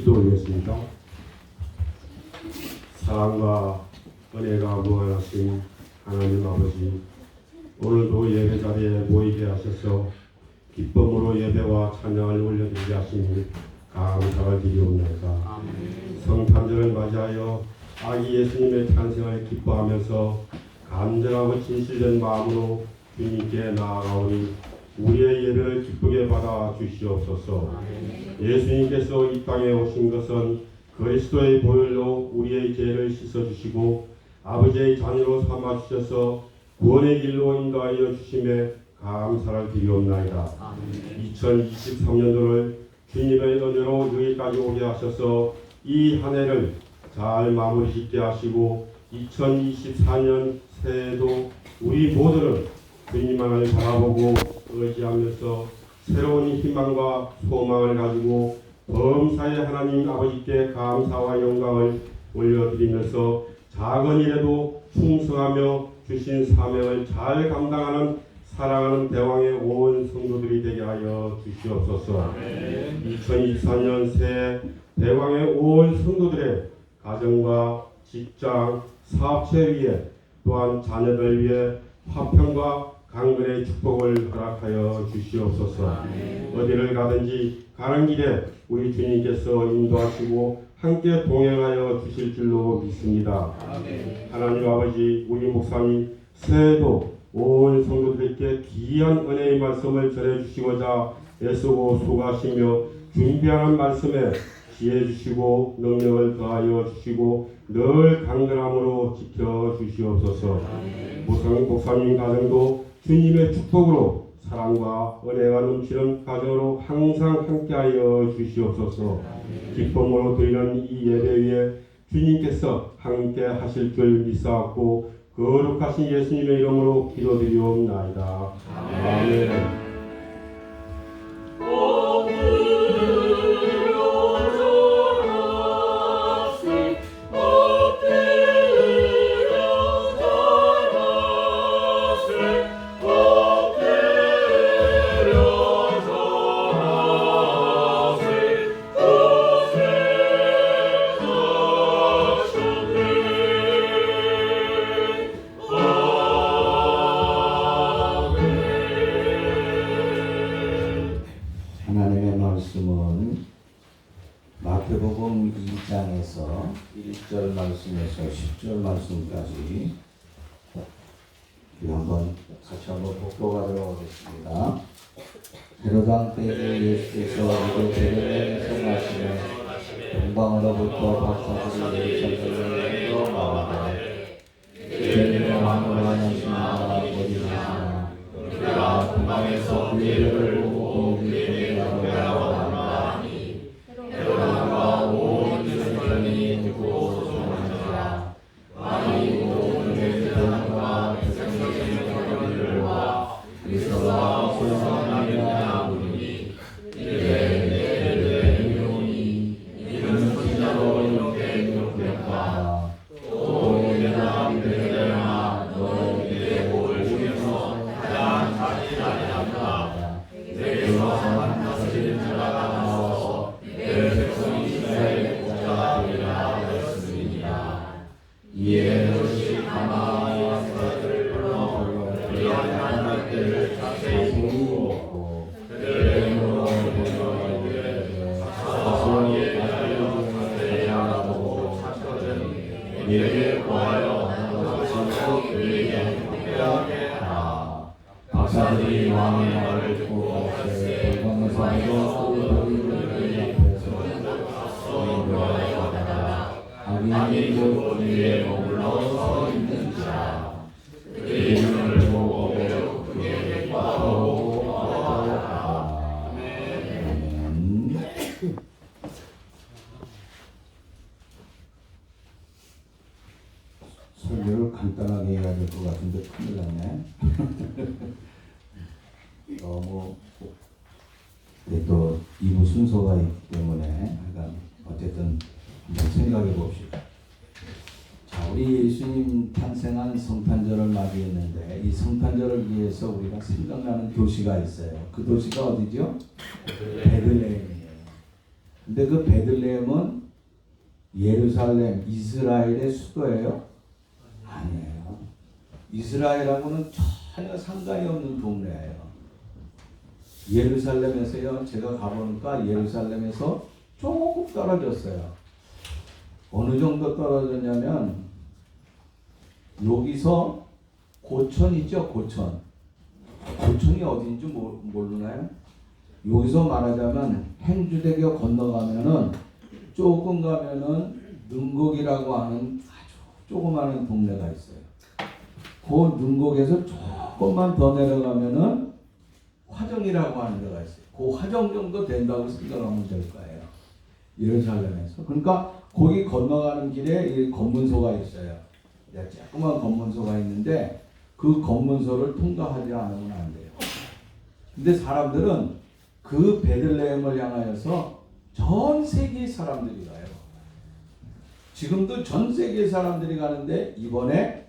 기도 올렸습니다. 사랑과 은혜가 무한하신 하나님 아버지, 오늘도 예배 자리에 모이게 하셔서 기쁨으로 예배와 찬양을 올려드리게 하시니 감사를 드리옵나이다. 성탄절을 맞이하여 아기 예수님의 탄생을 기뻐하면서 간절하고 진실된 마음으로 주님께 나아가오니 우리의 예배를 기쁘게 받아 주시옵소서. 예수님께서 이 땅에 오신 것은 그리스도의 보혈로 우리의 죄를 씻어주시고 아버지의 자녀로 삼아주셔서 구원의 길로 인도하여 주심에 감사를 드리옵나이다. 2023년도를 주님의 은혜로 여기까지 오게 하셔서 이 한 해를 잘 마무리 짓게 하시고 2024년 새해에도 우리 모두는 주님만을 바라보고 의지하면서 새로운 희망과 소망을 가지고 범사의 하나님 아버지께 감사와 영광을 올려드리면서 작은 일에도 충성하며 주신 사명을 잘 감당하는 사랑하는 대왕의 온 성도들이 되게 하여 주시옵소서. 2024년 새해 대왕의 온 성도들의 가정과 직장, 사업체 위에 또한 자녀들 위해 화평과 강건의 축복을 허락하여 주시옵소서. 어디를 가든지 가는 길에 우리 주님께서 인도하시고 함께 동행하여 주실 줄로 믿습니다. 하나님 아버지, 우리 목사님 새해도 온 성도들에게 귀한 은혜의 말씀을 전해주시고자 애쓰고 수고하시며 준비하는 말씀에 지혜 주시고 능력을 더하여 주시고 늘 강건함으로 지켜주시옵소서. 목사님 가정도 주님의 축복으로 사랑과 은혜가 넘치는 가정으로 항상 함께하여 주시옵소서. 기쁨으로 드리는 이 예배 위에 주님께서 함께 하실 줄 믿사옵고 거룩하신 예수님의 이름으로 기도드리옵나이다. 아멘. 하나님의 말씀은 마태복음 2장에서 1절 말씀에서 10절 말씀까지 한번 같이 한번 복독하도록 하겠습니다. 헤롯 때에 예수께서 베들레헴에서 나시매 동방으로부터 박사들이 예루살렘으로 나와되 이제는 왕으로 하시나 어디나 그가 동방에서 그 예를 보고 그에게 하니 헤롯과 온 이스라엘이 듣고 소망하니라. 왕이 모든 백성과 백성들과 그리스도와 소망하느냐 보니 이래 이르노니 이는 진짜로 이렇게 구역하라. 또 이르나 베들레헴아 너 이제 오리에서 가장 자기 아니하다. 내게서 한 사실 자가 나와서 내 백성 이스라엘의 국자가 되리라 하였습니다. 이에 그것이 가나안의 사람들을 불러 그리한 때를 자세히 보고 베들레헴으로 보내어 가서 예루살렘에 가자고 찾거든 이에 보아여 너같이 그에게 복되게 하라. 박사들이 왕의 말을 듣고 동방에서 아이도 그들을 앞에서 서인도하여 가다가 악인이 그에 머물러 서 있는지라. 그의 이름을 보고 그에게 기뻐하고 하라. 아멘. 설교를 간단하게 해야 될 것 같은데 큰일 났네. 너무 또 2부 순서가 있기 때문에 어쨌든 한번 생각해 봅시다. 자, 우리 예수님 탄생한 성탄절을 맞이했는데 이 성탄절을 위해서 우리가 생각나는 도시가 있어요. 그 도시가 어디죠? 베들레헴이에요. 근데 그 베들레헴은 예루살렘, 이스라엘의 수도예요? 아니에요. 이스라엘하고는 전혀 상관이 없는 동네예요. 예루살렘에서요, 제가 가보니까 예루살렘에서 조금 떨어졌어요. 어느 정도 떨어졌냐면 여기서 고천 있죠? 고천. 고천이 어딘지 모르나요? 여기서 말하자면 행주대교 건너가면은 조금 가면은 능곡이라고 하는 아주 조그마한 동네가 있어요. 그 능곡에서 조금만 더 내려가면은 화정이라고 하는 데가 있어요. 그 화정 정도 된다고 생각하면 될 거예요. 예루살렘에서. 그러니까 거기 건너가는 길에 이 검문소가 있어요. 조그만 검문소가 있는데 그 검문소를 통과하지 않으면 안 돼요. 근데 사람들은 그 베들레헴을 향하여서 전 세계 사람들이 가요. 지금도 전 세계 사람들이 가는데 이번에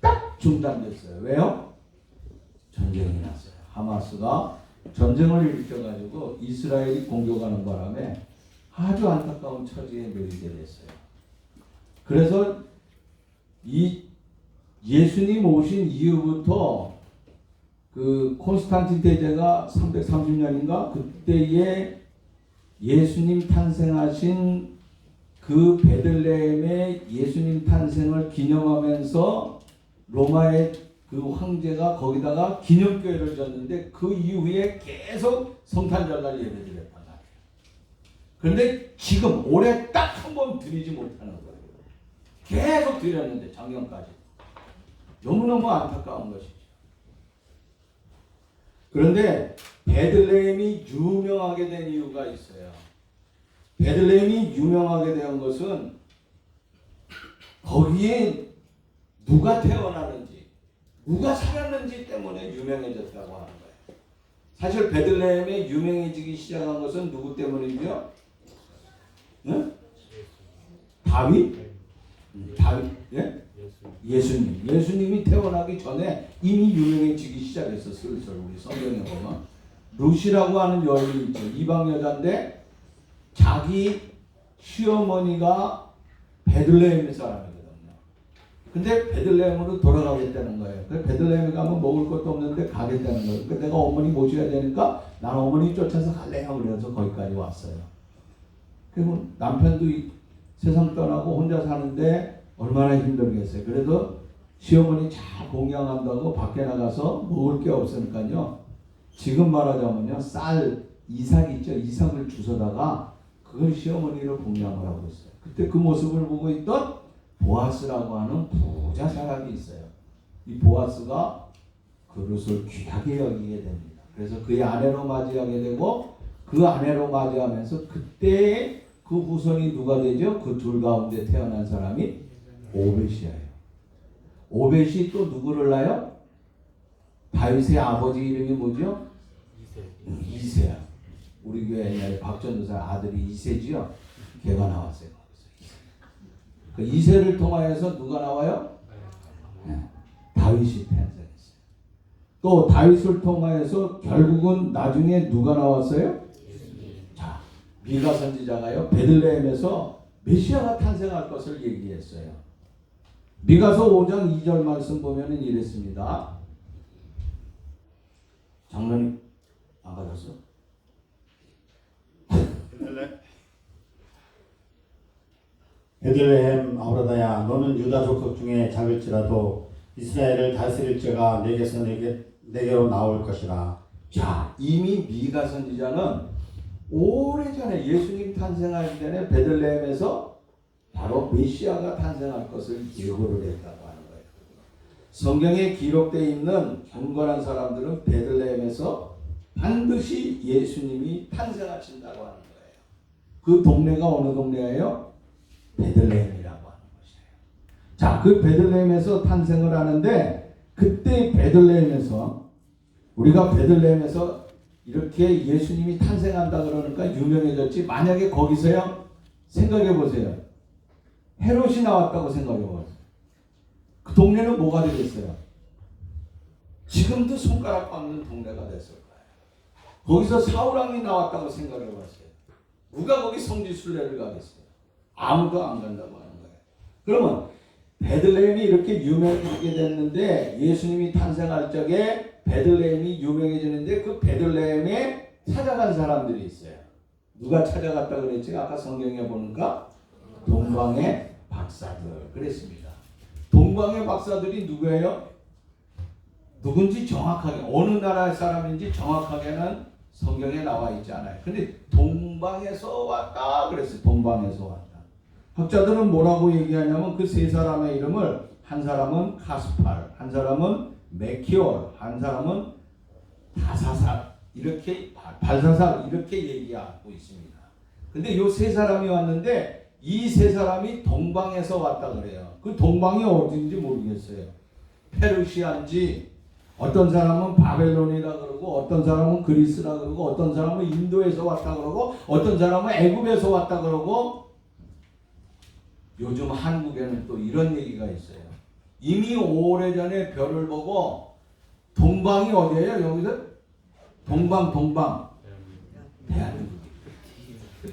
딱 중단됐어요. 왜요? 전쟁이 났어요. 하마스가 전쟁을 일으켜가지고 이스라엘이 공격하는 바람에 아주 안타까운 처지에 놓이게 됐어요. 그래서 이 예수님 오신 이후부터 그 콘스탄틴 대제가 330년인가 그때에 예수님 탄생하신 그 베들레헴의 예수님 탄생을 기념하면서 로마의 그 황제가 거기다가 기념교회를 졌는데 그 이후에 계속 성탄절날 예배를 했단 말이에요. 그런데 지금 올해 딱 한 번 드리지 못하는 거예요. 계속 드렸는데 작년까지. 너무너무 안타까운 것이죠. 그런데 베들레헴이 유명하게 된 이유가 있어요. 베들레헴이 유명하게 된 것은 거기에 누가 태어나는지 누가 살았는지 때문에 유명해졌다고 하는 거예요. 사실 베들레헴에 유명해지기 시작한 것은 누구 때문이죠? 네? 다윗? 예? 예수님. 예수님이 태어나기 전에 이미 유명해지기 시작했어. 슬슬 우리 성경에 보면 루시라고 하는 여인이 있죠. 이방 여자인데 자기 시어머니가 베들레헴 사람이거든요. 근데 베들레헴으로 돌아가겠다는 거예요. 그래서 베들레헴에 가면 먹을 것도 없는데 가겠다는 거예요. 그러니까 내가 어머니 모셔야 되니까 난 어머니 쫓아서 갈래요. 그래서 거기까지 왔어요. 그리고 남편도 세상 떠나고 혼자 사는데 얼마나 힘들겠어요. 그래도 시어머니 잘 공양한다고 밖에 나가서 먹을 게 없으니까요. 지금 말하자면요. 쌀, 이삭 있죠. 이삭을 주워다가 그걸 시어머니를 공양을 하고 있어요. 그때 그 모습을 보고 있던 보아스라고 하는 부자 사람이 있어요. 이 보아스가 그릇을 귀하게 여기게 됩니다. 그래서 그의 아내로 맞이하게 되고 그 아내로 맞이하면서 그때 그 후손이 누가 되죠? 그 둘 가운데 태어난 사람이 오벳이에요. 오벳이 또 누구를 낳아요? 다윗의 아버지 이름이 뭐죠? 이세야. 우리 교회 옛날에 박전도사 아들이 이세지요. 걔가 나왔어요. 그 이세를 통하여서 누가 나와요? 네. 다윗이 탄생했어요. 또 다윗을 통하여서 결국은 나중에 누가 나왔어요? 자, 미가 선지자가요 베들레헴에서 메시아가 탄생할 것을 얘기했어요. 미가서 5장 2절 말씀 보면은 이랬습니다. 장로님 안 받았어? 베들레헴 아브라다야, 너는 유다 족속 중에 작을지라도 이스라엘을 다스릴 자가 내게서 내게로 나올 것이라. 자, 이미 미가 선지자는 오래전에 예수님 탄생하기 전에 베들레헴에서 바로 메시아가 탄생할 것을 예고를 했다고 하는 거예요. 성경에 기록되어 있는 경건한 사람들은 베들레헴에서 반드시 예수님이 탄생하신다고 하는 거예요. 그 동네가 어느 동네예요? 베들레헴이라고 하는 것이에요. 자, 그 베들레헴에서 탄생을 하는데 그때 베들레헴에서 우리가 베들레헴에서 이렇게 예수님이 탄생한다 그러니까 유명해졌지. 만약에 거기서요 생각해 보세요. 헤롯이 나왔다고 생각해 보세요. 그 동네는 뭐가 되겠어요? 지금도 손가락 밟는 동네가 됐을 거예요. 거기서 사울왕이 나왔다고 생각해 봤어요. 누가 거기 성지순례를 가겠어요? 아무도 안 간다고 하는 거예요. 그러면 베들레헴이 이렇게 유명해지게 됐는데 예수님이 탄생할 적에 베들레헴이 유명해지는데 그 베들레헴에 찾아간 사람들이 있어요. 누가 찾아갔다 그랬지? 아까 성경에 보니까 동방의 박사들 그랬습니다. 동방의 박사들이 누구예요? 누군지 정확하게 어느 나라의 사람인지 정확하게는 성경에 나와 있지 않아요. 근데 동방에서 왔다 그랬어요. 동방에서 왔다. 학자들은 뭐라고 얘기하냐면 그 세 사람의 이름을 한 사람은 카스팔, 한 사람은 메키올, 한 사람은 다사살 이렇게 발사살 이렇게 얘기하고 있습니다. 근데 이 세 사람이 왔는데 이 세 사람이 동방에서 왔다 그래요. 그 동방이 어딘지 모르겠어요. 페르시아인지 어떤 사람은 바벨론이라 그러고 어떤 사람은 그리스라 그러고 어떤 사람은 인도에서 왔다 그러고 어떤 사람은 애굽에서 왔다 그러고 요즘 한국에는 또 이런 얘기가 있어요. 이미 오래전에 별을 보고 동방이 어디예요? 여기서 동방 대한민국.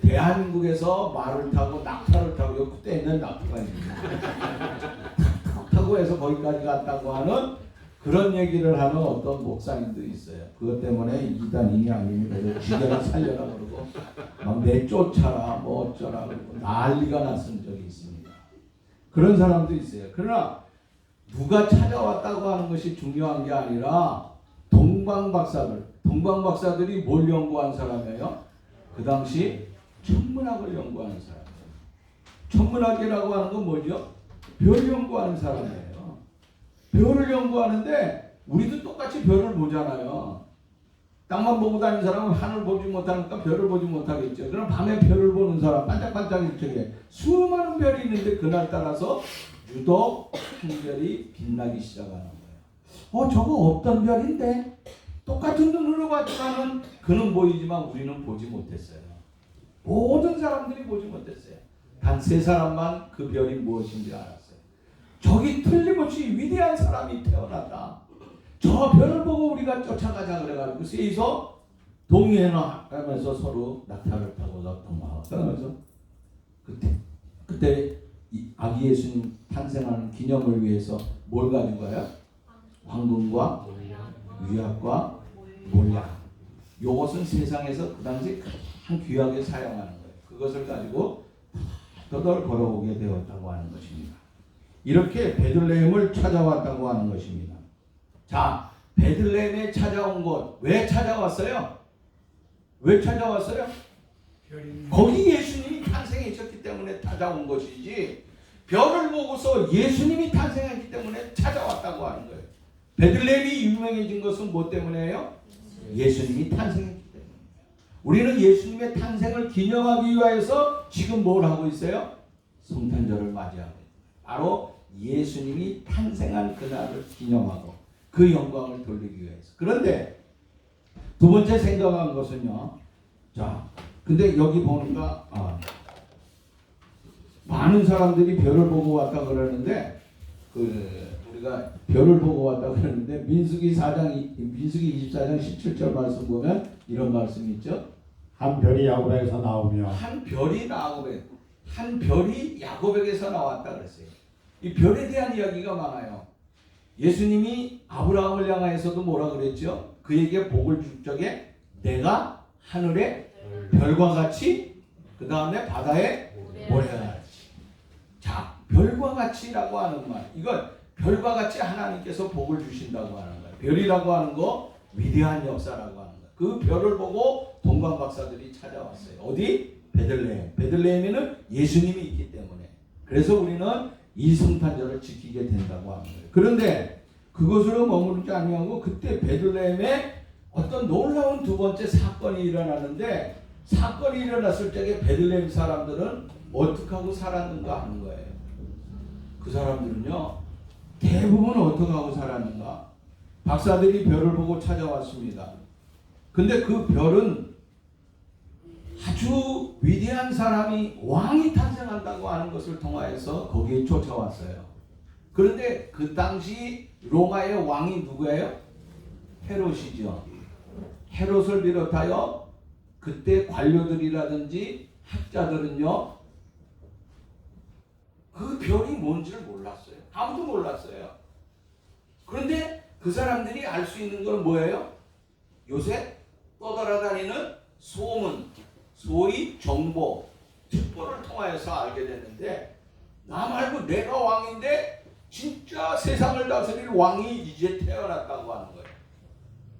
대한민국에서 말을 타고 낙타를 타고 여기 끝에 있는 낙타가 있습니다. 타고 해서 거기까지 갔다고 하는 그런 얘기를 하는 어떤 목사님도 있어요. 그것 때문에 이단인이 아닙니다. 지대를 살려라 그러고 막 내쫓아라 뭐 어쩌라 그러고 난리가 났은 적이 있습니다. 그런 사람도 있어요. 그러나 누가 찾아왔다고 하는 것이 중요한 게 아니라 동방박사들이 뭘 연구한 사람이에요? 그 당시 천문학을 연구하는 사람이에요. 천문학이라고 하는 건 뭐죠? 별 연구하는 사람이에요. 별을 연구하는데 우리도 똑같이 별을 보잖아요. 땅만 보고 다니는 사람은 하늘 보지 못하니까 별을 보지 못하겠죠. 그럼 밤에 별을 보는 사람 반짝반짝 이렇게 수많은 별이 있는데 그날 따라서 유독 한 별이 빛나기 시작하는 거예요. 저거 없던 별인데 똑같은 눈으로 봤지만은 그는 보이지만 우리는 보지 못했어요. 모든 사람들이 보지 못했어요. 단 세 사람만 그 별이 무엇인지 알았어요. 저기 틀림없이 위대한 사람이 태어났다. 저 별을 보고 우리가 쫓아가자 그래가지고 셋이서 동행하면서 서로 낙타를 타고서 도망가면서 그때 이 아기 예수님 탄생하는 기념을 위해서 뭘 가지고 가요? 황금과 유약과 몰약. 요것은 세상에서 그 당시 가장 귀하게 사용하는 거예요. 그것을 가지고 떠돌 걸어오게 되었다고 하는 것입니다. 이렇게 베들레헴을 찾아왔다고 하는 것입니다. 자, 베들레헴에 찾아온 곳 왜 찾아왔어요? 왜 찾아왔어요? 거기 예수님이 탄생했었기 때문에 찾아온 것이지 별을 보고서 예수님이 탄생했기 때문에 찾아왔다고 하는 거예요. 베들레헴이 유명해진 것은 뭐 때문에요? 예수님이 탄생했기 때문에. 우리는 예수님의 탄생을 기념하기 위해서 지금 뭘 하고 있어요? 성탄절을 맞이하고 있어요. 바로 예수님이 탄생한 그날을 기념하고 그 영광을 돌리기 위해서. 그런데 두 번째 생각한 것은요. 자, 근데 여기 보니까 많은 사람들이 별을 보고 왔다 그러는데 우리가 별을 보고 왔다 그러는데 민수기 24장 17절 말씀 보면 이런 말씀이 있죠. 한 별이 야곱에게서 나오며 한 별이 야곱에게서 나왔다 그랬어요. 이 별에 대한 이야기가 많아요. 예수님이 아브라함을 향하여서도 뭐라 그랬죠? 그에게 복을 줄 적에 내가 하늘의 별과 같이 그 다음에 바다의 모래가 같이. 자, 별과 같이라고 하는 말. 이건 별과 같이 하나님께서 복을 주신다고 하는 거예요. 별이라고 하는 거 위대한 역사라고 하는 거예요. 그 별을 보고 동방박사들이 찾아왔어요. 어디? 베들레헴. 베들레헴에는 예수님이 있기 때문에. 그래서 우리는 이 성탄절을 지키게 된다고 하는 거예요. 그런데 그것으로 머무르지 아니하고 그때 베들레헴에 어떤 놀라운 두 번째 사건이 일어나는데 사건이 일어났을 적에 베들레헴 사람들은 어떻게 하고 살았는가 하는 거예요. 그 사람들은요 대부분 어떻게 하고 살았는가? 박사들이 별을 보고 찾아왔습니다. 근데 그 별은 아주 위대한 사람이 왕이 탄생한다고 하는 것을 통하여서 거기에 쫓아왔어요. 그런데 그 당시 로마의 왕이 누구예요? 헤롯이죠. 헤롯을 비롯하여 그때 관료들이라든지 학자들은요, 그 별이 뭔지를 몰랐어요. 아무도 몰랐어요. 그런데 그 사람들이 알 수 있는 건 뭐예요? 요새 떠돌아다니는 소문, 소위 정보, 특보를 통하여서 알게 됐는데, 나 말고 내가 왕인데 진짜 세상을 다스릴 왕이 이제 태어났다고 하는 거예요.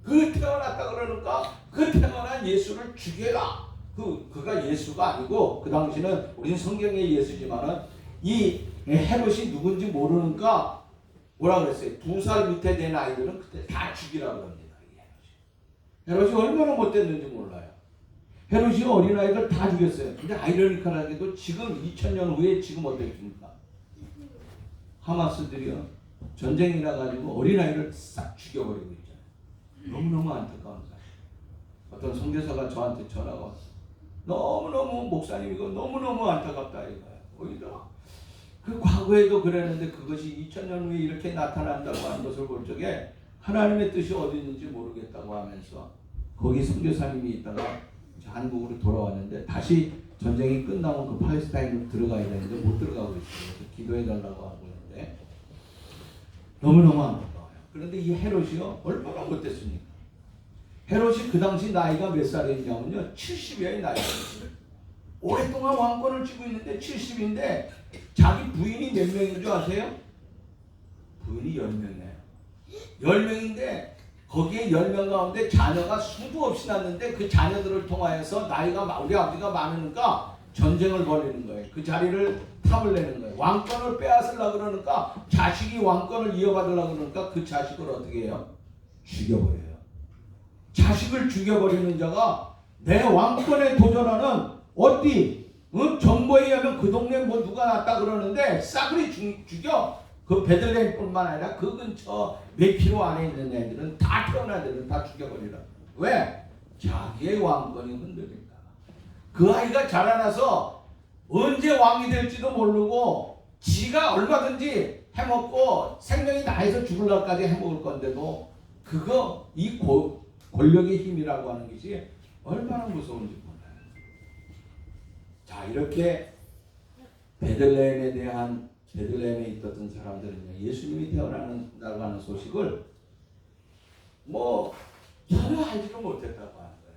그 태어났다 그러니까 그 태어난 예수를 죽여라. 그가 예수가 아니고, 그 당시는 우리는 성경의 예수지만은 이 헤롯이 누군지 모르니까 뭐라 그랬어요? 2살 밑에 된 아이들은 그때 다 죽이라고 합니다. 헤롯이 얼마나 못됐는지 몰라요. 헤롯이 어린아이들 다 죽였어요. 근데 아이러니컬하게도 지금 2000년 후에 지금 어떻습니까? 하마스들이요, 전쟁이라 가지고 어린아이를 싹 죽여버리고 있잖아요. 너무너무 안타까운 사실. 어떤 선교사가 저한테 전화가 왔어요. 너무너무 목사님 이거 너무너무 안타깝다 이거예요. 오히려 그 과거에도 그랬는데 그것이 2000년 후에 이렇게 나타난다고 하는 것을 볼 적에 하나님의 뜻이 어디 있는지 모르겠다고 하면서 거기 선교사님이 있다가 이제 한국으로 돌아왔는데, 다시 전쟁이 끝나면 그 팔레스타인으로 들어가야 되는데 못 들어가고 있어요. 그래서 기도해달라고 하고 있는데 너무너무 안타까워요. 그런데 이 헤롯이요, 얼마나 못됐습니까? 헤롯이 그 당시 나이가 몇 살이었냐면요, 70여의 나이였어요. 오랫동안 왕권을 쥐고 있는데 70인데 자기 부인이 몇 명인 줄 아세요? 부인이 10명이에요. 10명인데 거기에 10명 가운데 자녀가 수도 없이 났는데 그 자녀들을 통하여서 나이가 우리 아버지가 많으니까 전쟁을 벌이는 거예요. 그 자리를 탑을 내는 거예요. 왕권을 빼앗으려고 그러니까, 자식이 왕권을 이어받으려고 그러니까 그 자식을 어떻게 해요? 죽여버려요. 자식을 죽여버리는 자가 내 왕권에 도전하는 어디 정보에 의하면 그 동네 뭐 누가 났다 그러는데 싸그리 죽여. 그 베들레헴뿐만 아니라 그 근처 몇 킬로 안에 있는 애들은 다 태어난 애들은 다 죽여버리라. 왜? 자기의 왕권이 흔들릴까. 그 아이가 자라나서 언제 왕이 될지도 모르고 지가 얼마든지 해먹고 생명이 나해서 죽을 날까지 해먹을 건데도 그거 이 권력의 힘이라고 하는 것이 얼마나 무서운지 몰라요. 자, 이렇게 베들레헴에 있었던 사람들은요, 예수님이 태어난다고 하는 소식을 뭐 전혀 알지도 못했다고 하는 거예요.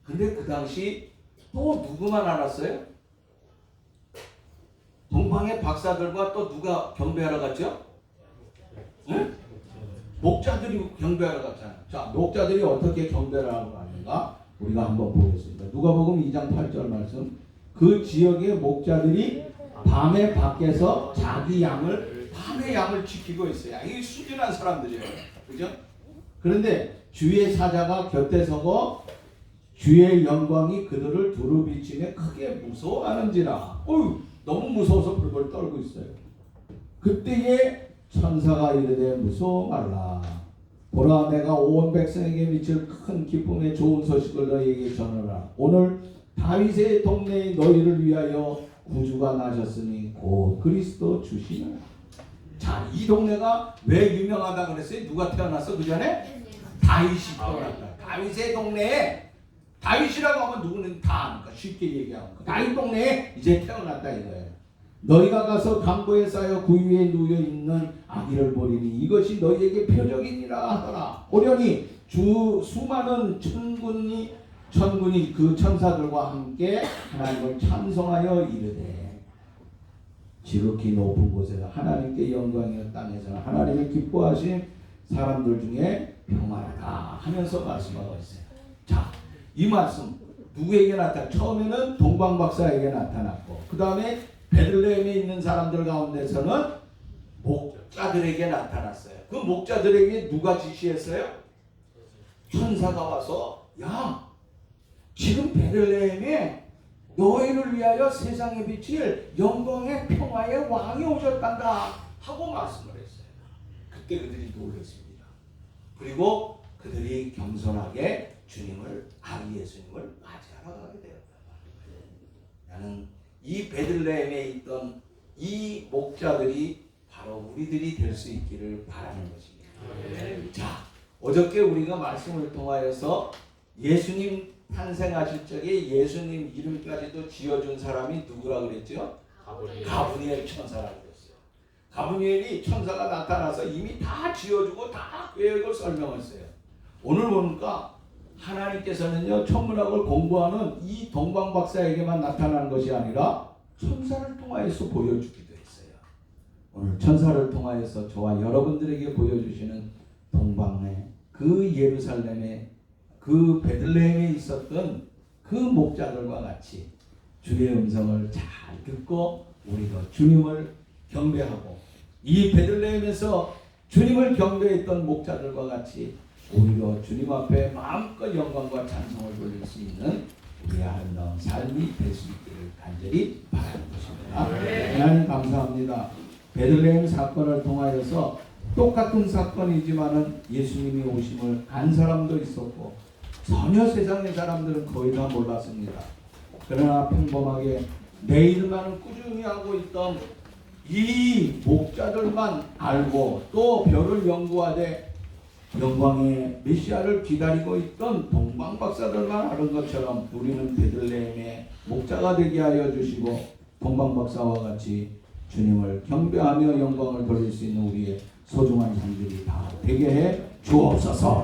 근데 그 당시 또 누구만 알았어요? 동방의 박사들과 또 누가 경배하러 갔죠? 응? 목자들이 경배하러 갔잖아요. 자, 목자들이 어떻게 경배를 하러 가는가? 우리가 한번 보겠습니다. 누가복음 2장 8절 말씀. 그 지역의 목자들이 밤에 밖에서 자기 밤에 양을 지키고 있어요. 이 순진한 사람들이에요. 그죠? 그런데 주의 사자가 곁에 서고 주의 영광이 그들을 두루 비치며 크게 무서워하는지라. 너무 무서워서 벌벌 떨고 있어요. 그때에 천사가 이르되 무서워 말라. 보라, 내가 온 백성에게 미칠 큰 기쁨의 좋은 소식을 너희에게 전하라. 오늘 다윗의 동네에 너희를 위하여 구주가 나셨으니 곧 그리스도 주시느라. 자, 이 동네가 왜 유명하다 그랬어요? 누가 태어났어? 그 전에? 다윗이 태어났다. 다윗의 동네에, 다윗이라고 하면 누구는 다 아니까 쉽게 얘기하면 다윗 동네에 이제 태어났다 이거예요. 너희가 가서 강보에 쌓여 그 위에 누워 있는 아기를 보리니 이것이 너희에게 표적이니라 하더라. 오려니 수많은 천군이 그 천사들과 함께 하나님을 찬송하여 이르되 지극히 높은 곳에서 하나님께 영광이여, 땅에서는 하나님의 기뻐하신 사람들 중에 평안하다 하면서 말씀하고 있어요. 자, 이 말씀 누구에게 나타나? 처음에는 동방박사에게 나타났고, 그 다음에 베들레헴에 있는 사람들 가운데서는 목자들에게 나타났어요. 그 목자들에게 누가 지시했어요? 천사가 와서, 야, 지금 베들레헴에 너희를 위하여 세상에 비칠 영광의 평화의 왕이 오셨단다 하고 말씀을 했어요. 그때 그들이 놀랐습니다. 그리고 그들이 겸손하게 주님을, 아기 예수님을 맞이하러 가게 되었다. 나는 이 베들레헴에 있던 이 목자들이 바로 우리들이 될 수 있기를 바라는 것입니다. 자, 어저께 우리가 말씀을 통하여서 예수님 탄생하실 적에 예수님 이름까지도 지어준 사람이 누구라 그랬죠? 가브리엘 천사라고 그랬어요. 가브리엘이 천사가 나타나서 이미 다 지어주고 다 계획을 설명했어요. 오늘 보니까 하나님께서는요, 천문학을 공부하는 이 동방 박사에게만 나타나는 것이 아니라 천사를 통하여서 보여주기도 했어요. 오늘 천사를 통하여서 저와 여러분들에게 보여주시는 동방의 그 예루살렘의 그 베들레헴에 있었던 그 목자들과 같이 주의 음성을 잘 듣고 우리도 주님을 경배하고 이 베들레헴에서 주님을 경배했던 목자들과 같이 우리도 주님 앞에 마음껏 영광과 찬송을 돌릴 수 있는 우리의 아름다운 삶이 될 수 있기를 간절히 바라는 것입니다. 하나님 감사합니다. 베들레헴 사건을 통하여서 똑같은 사건이지만은 예수님이 오심을 간 사람도 있었고 전혀 세상의 사람들은 거의 다 몰랐습니다. 그러나 평범하게 내 일만은 꾸준히 하고 있던 이 목자들만 알고 또 별을 연구하되 영광의 메시아를 기다리고 있던 동방 박사들만 아는 것처럼 우리는 베들레헴의 목자가 되게 하여 주시고 동방 박사와 같이 주님을 경배하며 영광을 돌릴 수 있는 우리의 소중한 삶들이 다 되게 해 주옵소서.